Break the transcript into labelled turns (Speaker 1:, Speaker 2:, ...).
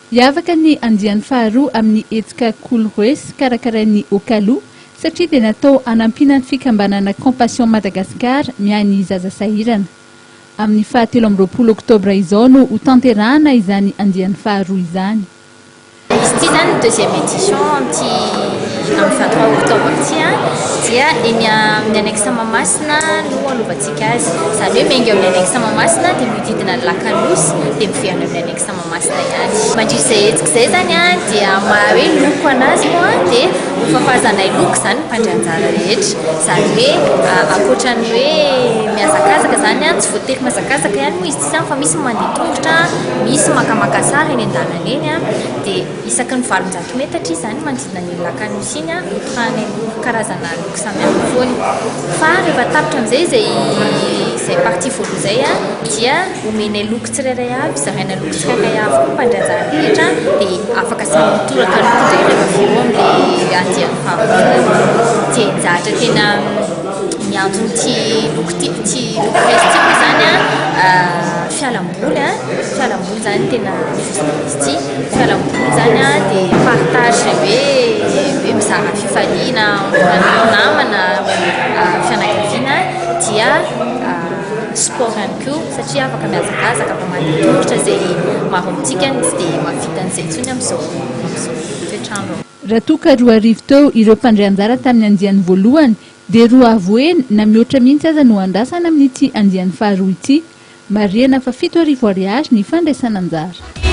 Speaker 1: Hiavaka ny andiany faharoa amin'ny hetsika Kolroes karakarain'ny Okalo satria dia natao hanampiana ny fikambanana Compassion Madagascar miainy zaza sahirana. Amin'ny 17 oktobra izao no ho tanterahana izany andiany faharoa izany.
Speaker 2: Ici zany deuxième édition amin'ny 23 octobre dia eny amin'ny annexe Mahamasina no alovatsika azy. Izany hoe menga amin'ny annexe Mahamasina dia miodidina ny Lakanosy dia miverina amin'ny annexe Mahamasina ihany. Mandritra izay hetsika izay zany dia maha hoe loko anazy moa dia fafazanay loko zany mpandrianjara rehetra. Izany hoe ankoatran'ny hoe mihazakazaka zany tsy voatery mahazakazaka ihany moa izy tsy fa misy mandeha tongotra, misy makamaka sary eny an-dalana eny dia isaky ny 700 metatra izany manodidina ny Lakanosy iny ahitana karazana loko samihafa foana. Fa rehefa tapitra amin'izay izay partie voalohany izay dia omenay loko tsirairay avy, zaraina loko tsirairay avy koa mpandrianjara rehetra dia afaka samy mitoraka loko dia rehefa viro amin'ilay andiany faharoa. Dia nizahatra tena miantony ty loko festival zany fialamboly zany tena izy ty fialamboly zany dia partage hoe mizara fifaliana namana fianakaviana dia sport ihany koa satria afaka mihazakazaka afaka mandeha tongotra izay maro amintsika tsy dia mahavita an'izay intsony amin'izao toetrandro.
Speaker 1: Raha toa ka 2 arivo teo ireo mpandrianjara tamin'ny andiany voalohany dia 2 avoeny na mihoatra mihitsy aza no andrasana amin'ity andiany faharoa ity. Marihana fa 7 arivo ariary ny fandraisana anjara.